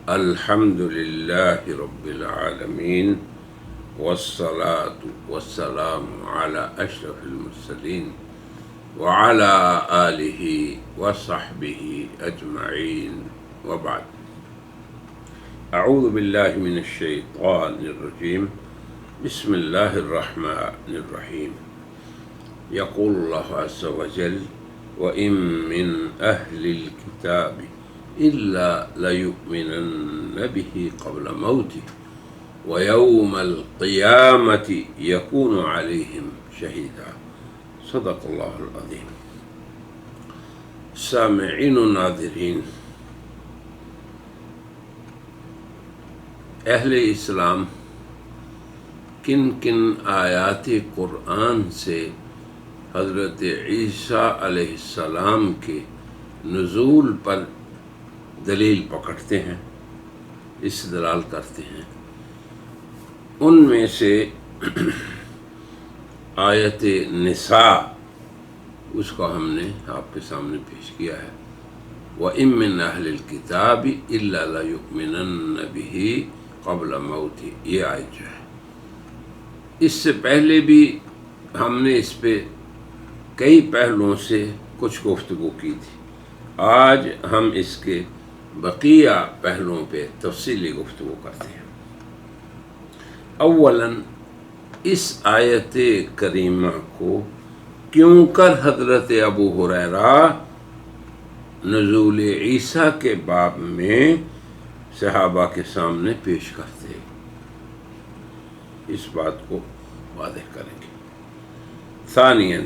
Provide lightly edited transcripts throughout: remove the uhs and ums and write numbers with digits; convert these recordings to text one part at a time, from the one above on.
الحمد لله رب العالمين والصلاة والسلام على أشرف المرسلين وعلى آله وصحبه أجمعين وبعد. أعوذ بالله من الشيطان الرجيم. بسم الله الرحمن الرحيم. يقول الله عز وجل: وإن من أهل الكتاب إلا ليؤمنن به قبل موته ويوم القيامة يكون عليهم شهيدا. صدق اللہ العظیم. سامعین و ناظرین، اہل اسلام کن کن آیات قرآن سے حضرت عیسیٰ علیہ السلام کے نزول پر دلیل پکڑتے ہیں، استدلال کرتے ہیں، ان میں سے آیت نساء، اس کو ہم نے آپ کے سامنے پیش کیا ہے. وَإِن مِّنْ أَهْلِ الْكِتَابِ إِلَّا لَيُؤْمِنَنَّ بِهِ قَبْلَ مَوْتِهِ، یہ آیت جو ہے، اس سے پہلے بھی ہم نے اس پہ کئی پہلوؤں سے کچھ گفتگو کی تھی. آج ہم اس کے بقیہ پہلوؤں پہ تفصیلی گفتگو کرتے ہیں. اولاً اس آیت کریمہ کو کیوں کر حضرت ابو ہریرہ نزول عیسیٰ کے باب میں صحابہ کے سامنے پیش کرتے ہیں، اس بات کو واضح کریں گے. ثانیاً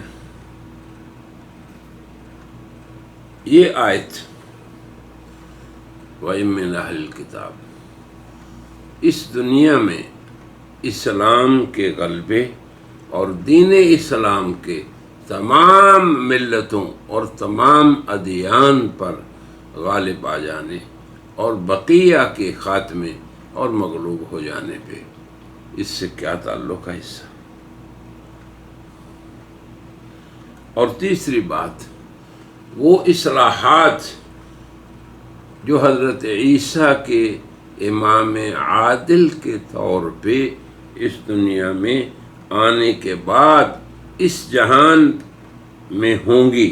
یہ آیت وَإِن مِّنْ أَهْلِ الْكِتَابِ اس دنیا میں اسلام کے غلبے اور دین اسلام کے تمام ملتوں اور تمام ادیان پر غالب آ جانے اور بقیہ کے خاتمے اور مغلوب ہو جانے پہ اس سے کیا تعلق ہے حصہ. اور تیسری بات، وہ اصلاحات جو حضرت عیسیٰ کے امام عادل کے طور پہ اس دنیا میں آنے کے بعد اس جہان میں ہوں گی،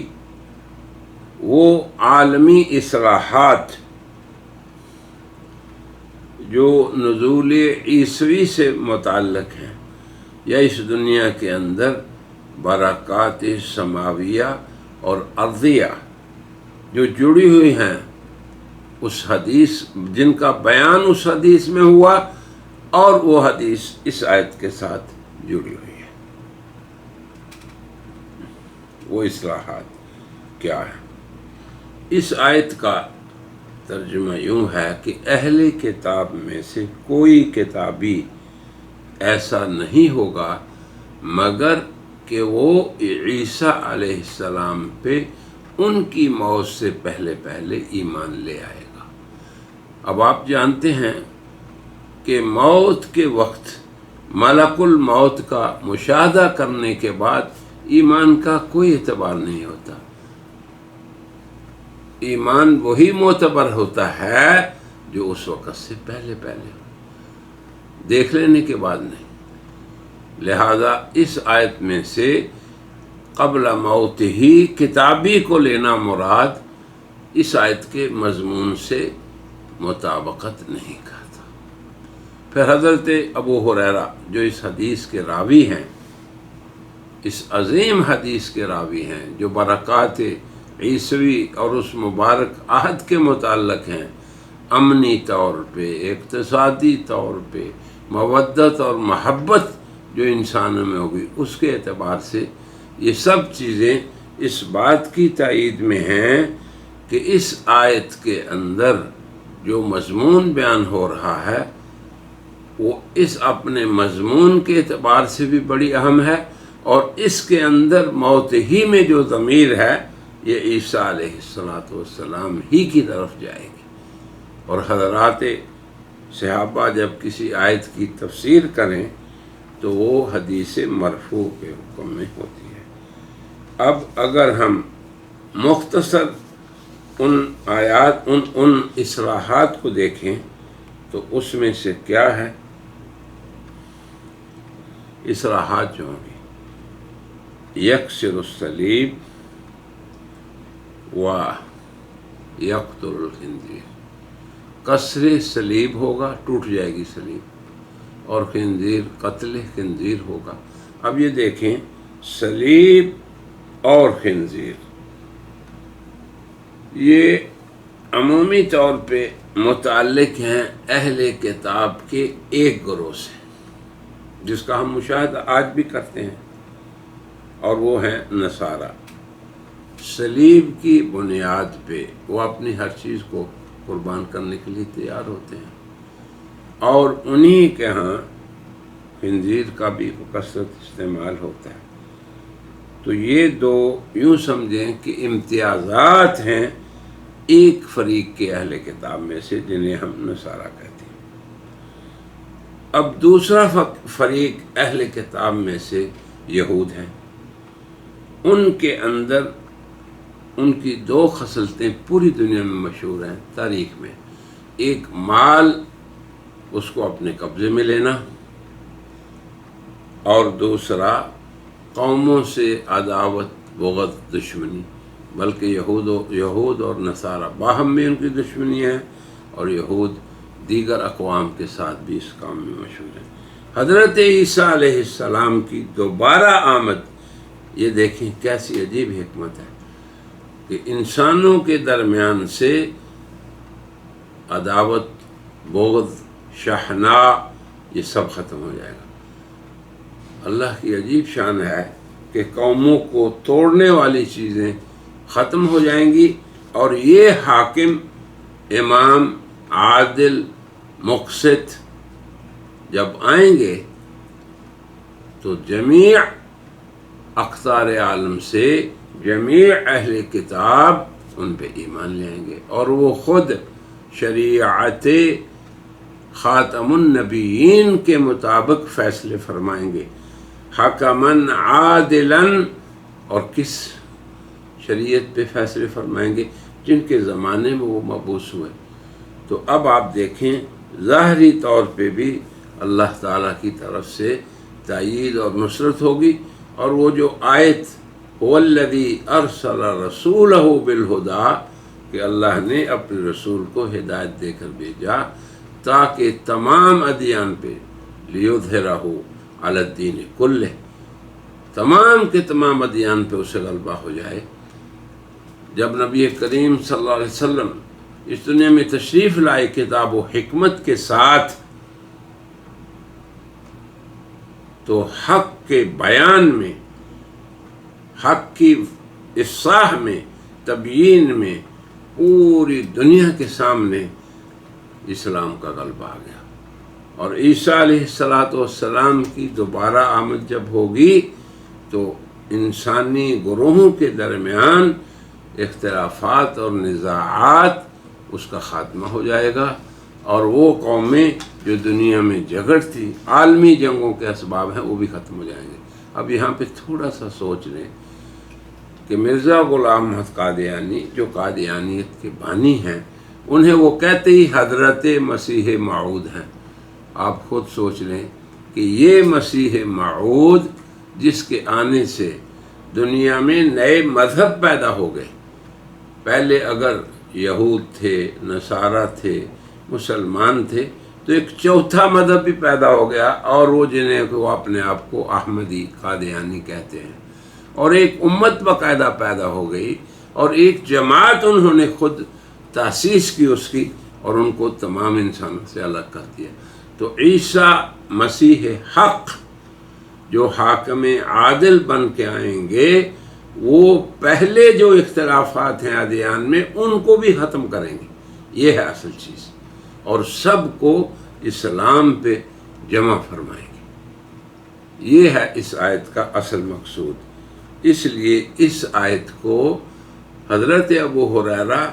وہ عالمی اصلاحات جو نزول عیسوی سے متعلق ہیں یا اس دنیا کے اندر برکات سماویہ اور ارضیہ جو جڑی ہوئی ہیں، اس حدیث جن کا بیان اس حدیث میں ہوا اور وہ حدیث اس آیت کے ساتھ جڑی ہوئی ہے، وہ اصلاحات کیا ہے؟ اس آیت کا ترجمہ یوں ہے کہ اہل کتاب میں سے کوئی کتابی ایسا نہیں ہوگا مگر کہ وہ عیسیٰ علیہ السلام پہ ان کی موت سے پہلے ایمان لے آئے گا. اب آپ جانتے ہیں کہ موت کے وقت ملک الموت کا مشاہدہ کرنے کے بعد ایمان کا کوئی اعتبار نہیں ہوتا. ایمان وہی معتبر ہوتا ہے جو اس وقت سے پہلے ہو، دیکھ لینے کے بعد نہیں. لہذا اس آیت میں سے قبل موت ہی کتابی کو لینا مراد اس آیت کے مضمون سے مطابقت نہیں کرتا. پھر حضرت ابو ہریرہ جو اس حدیث کے راوی ہیں، اس عظیم حدیث کے راوی ہیں، جو برکات عیسوی اور اس مبارک عہد کے متعلق ہیں، امنی طور پہ، اقتصادی طور پہ، مودت اور محبت جو انسانوں میں ہوگی، اس کے اعتبار سے یہ سب چیزیں اس بات کی تائید میں ہیں کہ اس آیت کے اندر جو مضمون بیان ہو رہا ہے وہ اس اپنے مضمون کے اعتبار سے بھی بڑی اہم ہے، اور اس کے اندر موت ہی میں جو ضمیر ہے یہ عیسیٰ علیہ السلام ہی کی طرف جائے گی. اور حضرات صحابہ جب کسی آیت کی تفسیر کریں تو وہ حدیث مرفوع کے حکم میں ہوتی ہے. اب اگر ہم مختصر ان آیات ان اصلاحات کو دیکھیں تو اس میں سے کیا ہے؟ اصلاحات جو ہوں گی، یکسر الصلیب و یقتل الخنزیر، کسر صلیب ہوگا، ٹوٹ جائے گی صلیب، اور خنزیر، قتل خنزیر ہوگا۔ اب یہ دیکھیں، صلیب اور خنزیر یہ عمومی طور پہ متعلق ہیں اہل کتاب کے ایک گروہ سے، جس کا ہم مشاہدہ آج بھی کرتے ہیں، اور وہ ہیں نصارہ۔ صلیب کی بنیاد پہ وہ اپنی ہر چیز کو قربان کرنے کے لیے تیار ہوتے ہیں، اور انہی کے ہاں خنزیر کا بھی کثرت استعمال ہوتا ہے۔ تو یہ دو یوں سمجھیں کہ امتیازات ہیں ایک فریق کے اہل کتاب میں سے، جنہیں ہم نصارہ کہتے ہیں۔ اب دوسرا فریق اہل کتاب میں سے یہود ہیں، ان کے اندر ان کی دو خصلتیں پوری دنیا میں مشہور ہیں تاریخ میں۔ ایک مال اس کو اپنے قبضے میں لینا، اور دوسرا قوموں سے عداوت، بغض، دشمنی، بلکہ یہود اور نصارہ باہم میں ان کی دشمنی ہے، اور یہود دیگر اقوام کے ساتھ بھی اس کام میں مشہور ہیں۔ حضرت عیسیٰ علیہ السلام کی دوبارہ آمد، یہ دیکھیں کیسی عجیب حکمت ہے کہ انسانوں کے درمیان سے عداوت، بغض، شحناء، یہ سب ختم ہو جائے گا۔ اللہ کی عجیب شان ہے کہ قوموں کو توڑنے والی چیزیں ختم ہو جائیں گی، اور یہ حاکم، امام، عادل، مقسط جب آئیں گے تو جمیع اقطار عالم سے جمیع اہل کتاب ان پہ ایمان لیں گے، اور وہ خود شریعت خاتم النبیین کے مطابق فیصلے فرمائیں گے، حکمن عادلاً، اور کس شریعت پہ فیصلے فرمائیں گے؟ جن کے زمانے میں وہ مبعوث ہوئے۔ تو اب آپ دیکھیں، ظاہری طور پہ بھی اللہ تعالیٰ کی طرف سے تائید اور نصرت ہوگی، اور وہ جو آیت هو الذی ارسل رسولہ بالہدیٰ، کہ اللہ نے اپنے رسول کو ہدایت دے کر بھیجا تاکہ تمام ادیان پہ، لیظہرہ علی الدین کلہ، تمام کے تمام ادیان پہ اسے غلبہ ہو جائے۔ جب نبی کریم صلی اللہ علیہ وسلم اس دنیا میں تشریف لائے کتاب و حکمت کے ساتھ، تو حق کے بیان میں، حق کی افصاح میں، تبیین میں پوری دنیا کے سامنے اسلام کا غلبہ آ گیا۔ اور عیسیٰ علیہ السلام کی دوبارہ آمد جب ہوگی تو انسانی گروہوں کے درمیان اختلافات اور نزاعات، اس کا خاتمہ ہو جائے گا، اور وہ قومیں جو دنیا میں جھگڑ تھی، عالمی جنگوں کے اسباب ہیں، وہ بھی ختم ہو جائیں گے۔ اب یہاں پہ تھوڑا سا سوچ لیں کہ مرزا غلام احمد قادیانی، جو قادیانیت کے بانی ہیں، انہیں وہ کہتے ہی حضرت مسیح موعود ہیں۔ آپ خود سوچ لیں کہ یہ مسیح موعود، جس کے آنے سے دنیا میں نئے مذہب پیدا ہو گئے، پہلے اگر یہود تھے، نصارہ تھے، مسلمان تھے، تو ایک چوتھا مذہب بھی پیدا ہو گیا، اور وہ جنہیں وہ اپنے آپ کو احمدی، قادیانی کہتے ہیں، اور ایک امت باقاعدہ پیدا ہو گئی، اور ایک جماعت انہوں نے خود تاسیس کی اس کی، اور ان کو تمام انسانوں سے الگ کر دیا۔ تو عیسیٰ مسیح حق جو حاکم عادل بن کے آئیں گے، وہ پہلے جو اختلافات ہیں ادیان میں، ان کو بھی ختم کریں گے۔ یہ ہے اصل چیز، اور سب کو اسلام پہ جمع فرمائیں گے۔ یہ ہے اس آیت کا اصل مقصود۔ اس لیے اس آیت کو حضرت ابو ہریرہ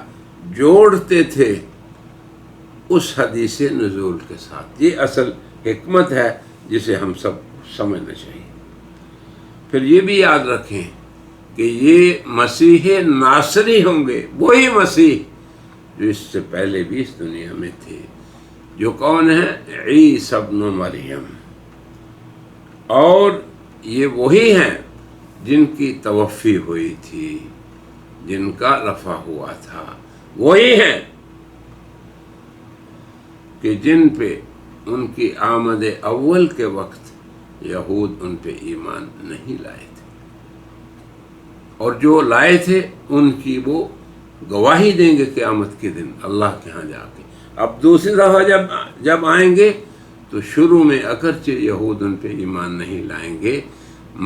جوڑتے تھے اس حدیث نزول کے ساتھ۔ یہ اصل حکمت ہے جسے ہم سب سمجھنا چاہیے۔ پھر یہ بھی یاد رکھیں کہ یہ مسیح ناصری ہوں گے، وہی مسیح جو اس سے پہلے بھی اس دنیا میں تھے۔ جو کون ہے؟ عیسی ابن مریم، اور یہ وہی ہیں جن کی توفی ہوئی تھی، جن کا رفع ہوا تھا، وہی ہیں کہ جن پہ ان کی آمد اول کے وقت یہود ان پہ ایمان نہیں لائے تھے، اور جو لائے تھے ان کی وہ گواہی دیں گے قیامت کے دن اللہ کے ہاں جا کے۔ اب دوسری دفعہ جب آئیں گے تو شروع میں اگرچہ یہود ان پہ ایمان نہیں لائیں گے،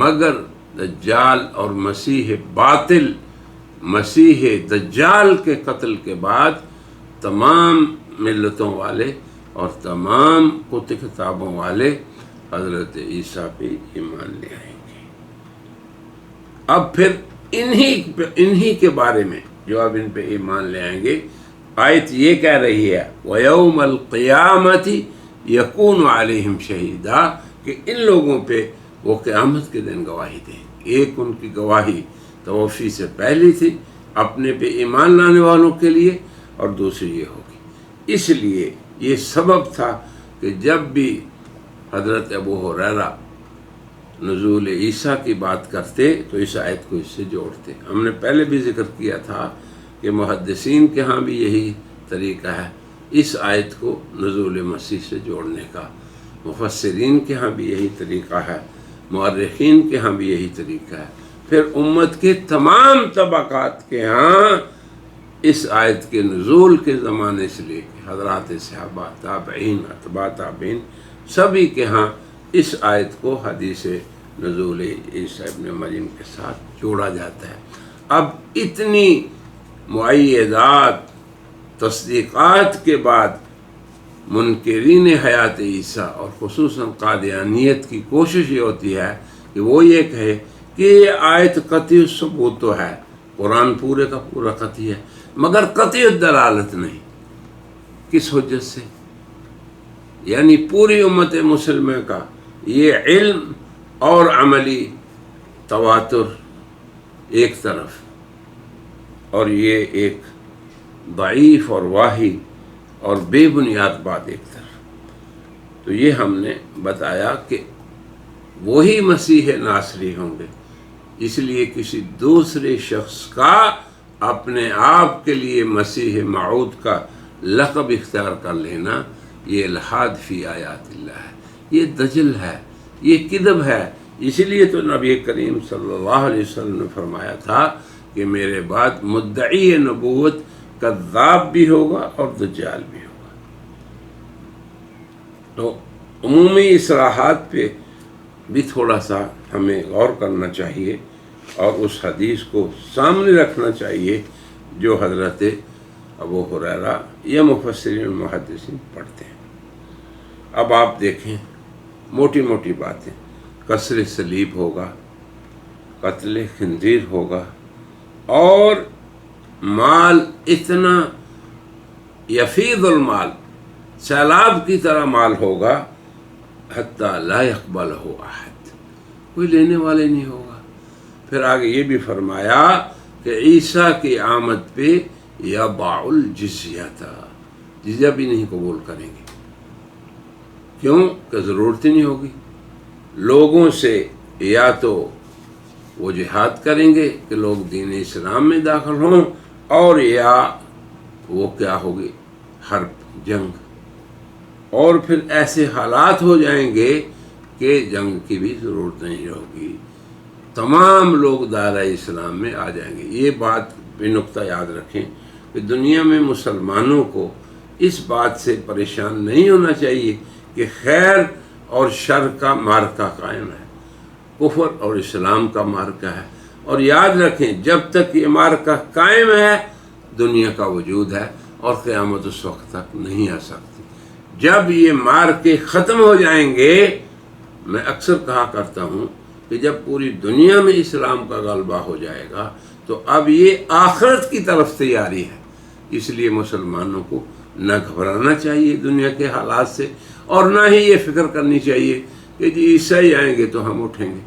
مگر دجال اور مسیح باطل، مسیح دجال کے قتل کے بعد تمام ملتوں والے اور تمام کتابوں والے حضرت عیسیٰ پہ ایمان لے آئیں گے۔ اب پھر انہی کے بارے میں جو اب ان پہ ایمان لے آئیں گے، آیت یہ کہہ رہی ہے وَيَوْمَ الْقِيَامَةِ يَكُونُ عَلَيْهِمْ شَهِيدًا، کہ ان لوگوں پہ وہ قیامت کے دن گواہی دیں۔ ایک ان کی گواہی توفی سے پہلی تھی اپنے پہ ایمان لانے والوں کے لیے، اور دوسری یہ ہوگی۔ اس لیے یہ سبب تھا کہ جب بھی حضرت ابو ہریرہ نزول عیسیٰ کی بات کرتے تو اس آیت کو اس سے جوڑتے۔ ہم نے پہلے بھی ذکر کیا تھا کہ محدثین کے ہاں بھی یہی طریقہ ہے اس آیت کو نزول مسیح سے جوڑنے کا، مفسرین کے ہاں بھی یہی طریقہ ہے، مؤرخین کے ہاں بھی یہی طریقہ ہے، پھر امت کے تمام طبقات کے ہاں اس آیت کے نزول کے زمانے سے لے کے حضرات صحابہ، تابعین، اتباع تابعین، سبھی کے ہاں اس آیت کو حدیث نزول عیسیٰ ابن مریم کے ساتھ جوڑا جاتا ہے۔ اب اتنی معیدات، تصدیقات کے بعد منکرین حیات عیسیٰ اور خصوصاً قادیانیت کی کوشش یہ ہوتی ہے کہ وہ یہ کہے کہ یہ آیت قطعی ثبوت تو ہے، قرآن پورے کا پورا قطعی ہے، مگر قطعی دلالت نہیں۔ کس حجت سے؟ یعنی پوری امت مسلمہ کا یہ علم اور عملی تواتر ایک طرف، اور یہ ایک ضعیف اور واہی اور بے بنیاد بات ایک طرف۔ تو یہ ہم نے بتایا کہ وہی مسیح ناصری ہوں گے، اس لیے کسی دوسرے شخص کا اپنے آپ کے لیے مسیح موعود کا لقب اختیار کر لینا یہ الحاد فی آیات اللہ ہے، یہ دجل ہے، یہ کذب ہے۔ اسی لیے تو نبی کریم صلی اللہ علیہ وسلم نے فرمایا تھا کہ میرے بعد مدعی نبوت کذاب بھی ہوگا اور دجال بھی ہوگا۔ تو عمومی اصلاحات پہ بھی تھوڑا سا ہمیں غور کرنا چاہیے اور اس حدیث کو سامنے رکھنا چاہیے جو حضرت ابو ہریرہ یا مفسرین محدثین پڑھتے ہیں۔ اب آپ دیکھیں موٹی موٹی باتیں، کسر صلیب ہوگا، قتل خنزیر ہوگا، اور مال اتنا یفیض المال، سیلاب کی طرح مال ہوگا، حتی لا یقبلہ احد، کوئی لینے والے نہیں ہوگا۔ پھر آگے یہ بھی فرمایا کہ عیسیٰ کی آمد پہ یبع الجزیۃ، جزیہ بھی نہیں قبول کریں گے، کیوں کہ ضرورت ہی نہیں ہوگی لوگوں سے، یا تو وہ جہاد کریں گے کہ لوگ دین اسلام میں داخل ہوں، اور یا وہ کیا ہوگی حرب، جنگ، اور پھر ایسے حالات ہو جائیں گے کہ جنگ کی بھی ضرورت نہیں ہوگی، تمام لوگ دائرہ اسلام میں آ جائیں گے۔ یہ بات بھی نقطہ یاد رکھیں کہ دنیا میں مسلمانوں کو اس بات سے پریشان نہیں ہونا چاہیے کہ خیر اور شر کا معرکہ قائم ہے، کفر اور اسلام کا معرکہ ہے، اور یاد رکھیں جب تک یہ معرکہ قائم ہے دنیا کا وجود ہے، اور قیامت اس وقت تک نہیں آ سکتی۔ جب یہ معرکے ختم ہو جائیں گے، میں اکثر کہا کرتا ہوں کہ جب پوری دنیا میں اسلام کا غلبہ ہو جائے گا تو اب یہ آخرت کی طرف تیاری ہے۔ اس لیے مسلمانوں کو نہ گھبرانا چاہیے دنیا کے حالات سے، اور نہ ہی یہ فکر کرنی چاہیے کہ جی عیسائی آئیں گے تو ہم اٹھیں گے،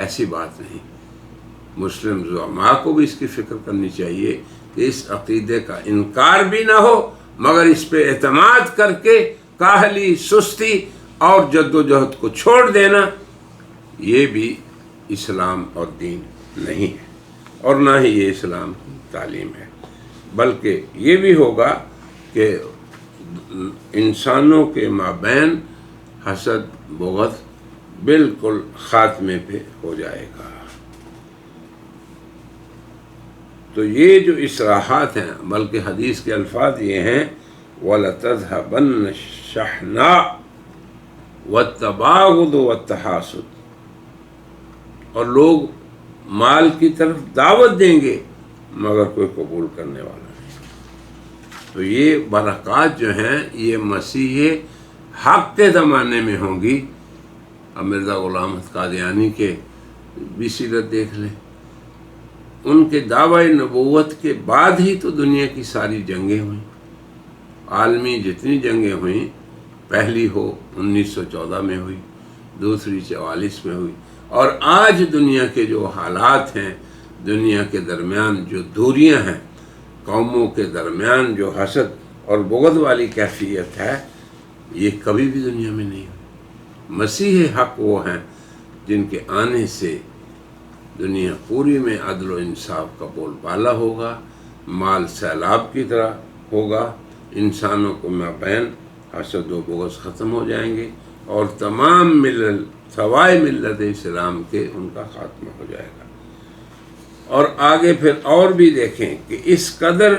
ایسی بات نہیں۔ مسلم زعماء کو بھی اس کی فکر کرنی چاہیے کہ اس عقیدے کا انکار بھی نہ ہو، مگر اس پہ اعتماد کر کے کاہلی سستی اور جد و جہد کو چھوڑ دینا، یہ بھی اسلام اور دین نہیں ہے، اور نہ ہی یہ اسلام کی تعلیم ہے، بلکہ یہ بھی ہوگا کہ انسانوں کے مابین حسد بغض بالکل خاتمے پہ ہو جائے گا۔ تو یہ جو اصلاحات ہیں، بلکہ حدیث کے الفاظ یہ ہیں وَلَتَذْهَبَنَّ الشَّحْنَاءُ وَالتَّبَاغُضُ وَالتَّحَاسُدُ، اور لوگ مال کی طرف دعوت دیں گے مگر کوئی قبول کرنے والا نہیں۔ تو یہ برکات جو ہیں یہ مسیح حق کے زمانے میں ہوں گی۔ اب مرزا غلام احمد قادیانی کے بھی سیرت دیکھ لیں، ان کے دعوی نبوت کے بعد ہی تو دنیا کی ساری جنگیں ہوئیں، عالمی جتنی جنگیں ہوئیں، پہلی ہو 1914 میں ہوئی، دوسری 44 میں ہوئی، اور آج دنیا کے جو حالات ہیں، دنیا کے درمیان جو دوریاں ہیں، قوموں کے درمیان جو حسد اور بغض والی کیفیت ہے، یہ کبھی بھی دنیا میں نہیں ہوئی۔ مسیح حق وہ ہیں جن کے آنے سے دنیا پوری میں عدل و انصاف کا بول بالا ہوگا، مال سیلاب کی طرح ہوگا، انسانوں کو مابین حسد و بغض ختم ہو جائیں گے، اور تمام ملل سوائے ملت اسلام کے ان کا خاتمہ ہو جائے گا۔ اور آگے پھر اور بھی دیکھیں کہ اس قدر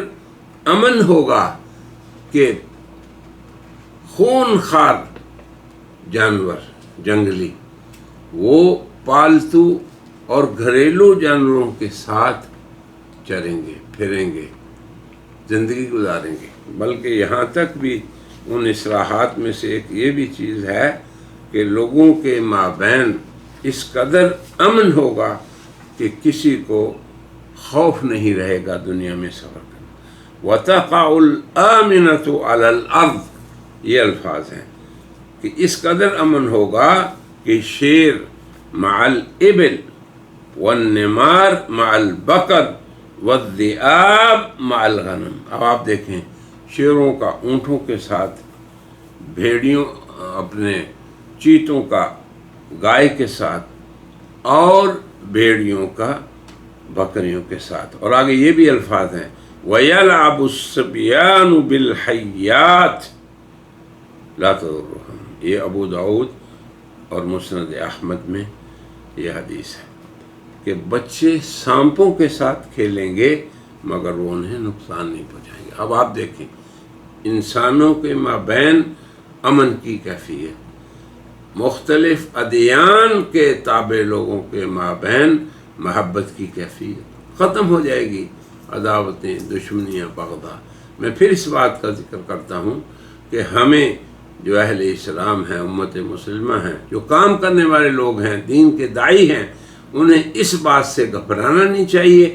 امن ہوگا کہ خون خوار جانور جنگلی وہ پالتو اور گھریلو جانوروں کے ساتھ چریں گے، پھریں گے، زندگی گزاریں گے۔ بلکہ یہاں تک بھی ان اصلاحات میں سے ایک یہ بھی چیز ہے کہ لوگوں کے مابین اس قدر امن ہوگا کہ کسی کو خوف نہیں رہے گا دنیا میں سفر کرنا۔ وَتَقَعُ الْآمِنَةُ عَلَى الْأَرْضِ، یہ الفاظ ہیں کہ اس قدر امن ہوگا کہ شیر مع الابل والنمار مع البقر والذئاب مع الغنم۔ اب آپ دیکھیں، شیروں کا اونٹوں کے ساتھ، بھیڑیوں اپنے چیتوں کا گائے کے ساتھ، اور بھیڑیوں کا بکریوں کے ساتھ۔ اور آگے یہ بھی الفاظ ہیں وَيَلْعَبُ الصِّبْيَانُ بِالْحَيَّاتِ لَا تَضُرُّهُمْ، یہ ابو داؤد اور مسند احمد میں یہ حدیث ہے کہ بچے سانپوں کے ساتھ کھیلیں گے مگر وہ انہیں نقصان نہیں پہنچائیں گے۔ اب آپ دیکھیں انسانوں کے مابین امن کی کیفیت، مختلف ادیان کے تابع لوگوں کے مابین محبت کی کیفیت ختم ہو جائے گی، عداوتیں، دشمنیاں، بغضاء۔ میں پھر اس بات کا ذکر کرتا ہوں کہ ہمیں جو اہل اسلام ہیں، امت مسلمہ ہیں، جو کام کرنے والے لوگ ہیں، دین کے داعی ہیں، انہیں اس بات سے گھبرانا نہیں چاہیے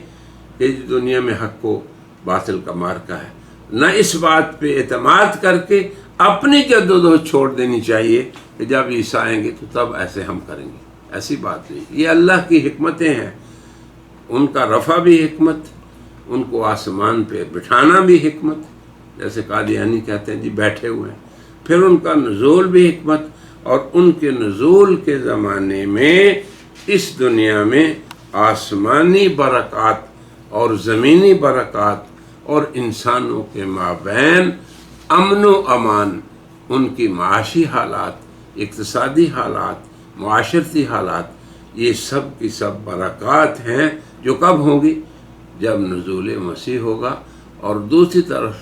کہ دنیا میں حق و باطل کا مارکا ہے، نہ اس بات پہ اعتماد کر کے اپنی جدوجہد چھوڑ دینی چاہیے کہ جب عیسیٰ آئیں گے تو تب ایسے ہم کریں گے۔ ایسی بات نہیں، یہ اللہ کی حکمتیں ہیں، ان کا رفع بھی حکمت، ان کو آسمان پہ بٹھانا بھی حکمت، جیسے قادیانی کہتے ہیں جی بیٹھے ہوئے ہیں، پھر ان کا نزول بھی حکمت، اور ان کے نزول کے زمانے میں اس دنیا میں آسمانی برکات اور زمینی برکات اور انسانوں کے مابین امن و امان، ان کی معاشی حالات، اقتصادی حالات، معاشرتی حالات، یہ سب کی سب برکات ہیں جو کب ہوں گی؟ جب نزول مسیح ہوگا، اور دوسری طرف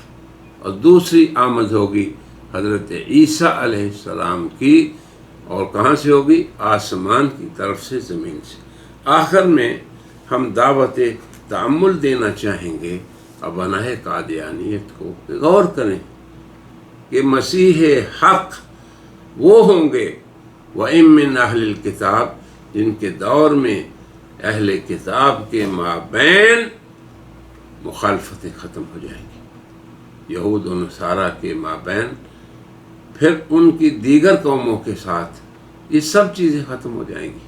اور دوسری آمد ہوگی حضرت عیسیٰ علیہ السلام کی، اور کہاں سے ہوگی؟ آسمان کی طرف سے، زمین سے۔ آخر میں ہم دعوت تأمل دینا چاہیں گے ابناء قادیانیت کو، غور کریں کہ مسیح حق وہ ہوں گے وَإِن مِّنْ أَهْلِ الْكِتَابِ، جن کے دور میں اہل کتاب کے مابین مخالفتیں ختم ہو جائیں گی، یہود و نصارہ کے مابین، پھر ان کی دیگر قوموں کے ساتھ یہ سب چیزیں ختم ہو جائیں گی،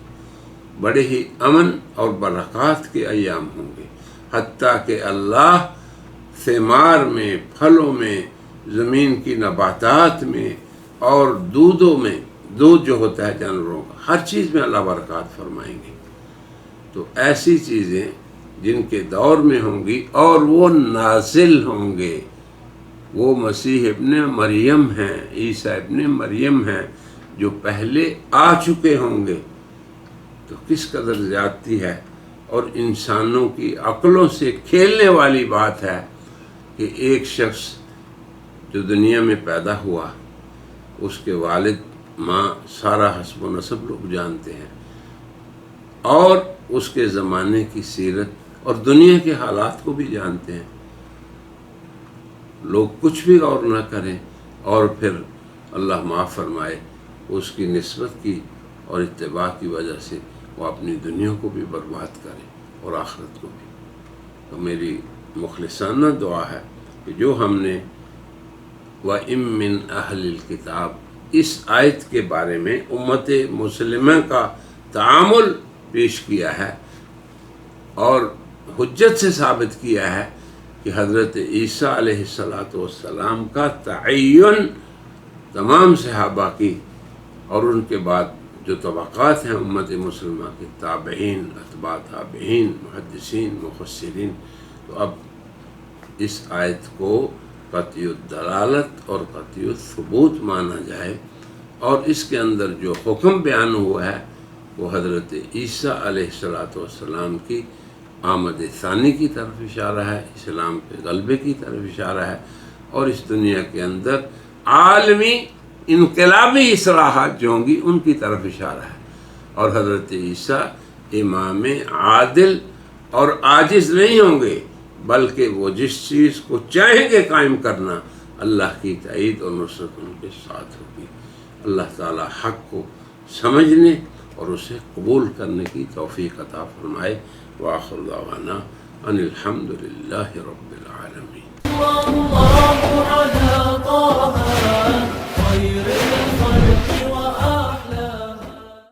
بڑے ہی امن اور برکات کے ایام ہوں گے، حتیٰ کہ اللہ ثمار میں، پھلوں میں، زمین کی نباتات میں، اور دودھوں میں، دودھ جو ہوتا ہے جانوروں کا، ہر چیز میں اللہ برکات فرمائیں گے۔ تو ایسی چیزیں جن کے دور میں ہوں گی اور وہ نازل ہوں گے، وہ مسیح ابن مریم ہیں، عیسیٰ ابن مریم ہیں، جو پہلے آ چکے ہوں گے۔ تو کس قدر زیادتی ہے اور انسانوں کی عقلوں سے کھیلنے والی بات ہے کہ ایک شخص جو دنیا میں پیدا ہوا، اس کے والد ماں سارا حسب و نسب لوگ جانتے ہیں، اور اس کے زمانے کی سیرت اور دنیا کے حالات کو بھی جانتے ہیں۔ لوگ کچھ بھی غور نہ کریں اور پھر اللہ معاف فرمائے اس کی نسبت کی اور اتباع کی وجہ سے وہ اپنی دنیا کو بھی برباد کرے اور آخرت کو بھی۔ تو میری مخلصانہ دعا ہے کہ جو ہم نے وَإِن مِّنْ أَهْلِ الْكِتَابِ اس آیت کے بارے میں امت مسلمہ کا تعامل پیش کیا ہے اور حجت سے ثابت کیا ہے کہ حضرت عیسیٰ علیہ السلام کا تعین تمام صحابہ کی اور ان کے بعد جو طبقات ہیں امت مسلمہ کے، تابعین، اتباع تابعین، محدثین، مفسرین، تو اب اس آیت کو قطعی الدلالت اور قطعی الثبوت مانا جائے، اور اس کے اندر جو حکم بیان ہوا ہے وہ حضرت عیسیٰ علیہ السلام کی آمد ثانی کی طرف اشارہ ہے، اسلام کے غلبے کی طرف اشارہ ہے، اور اس دنیا کے اندر عالمی انقلابی اصلاحات جو ہوں گی ان کی طرف اشارہ ہے، اور حضرت عیسیٰ امام عادل اور عاجز نہیں ہوں گے، بلکہ وہ جس چیز کو چاہیں گے قائم کرنا، اللہ کی تائید اور نصرت ان کے ساتھ ہوگی۔ اللہ تعالی حق کو سمجھنے اور اسے قبول کرنے کی توفیق عطا فرمائے۔ وآخر دعوانا ان الحمد للہ رب العالمین۔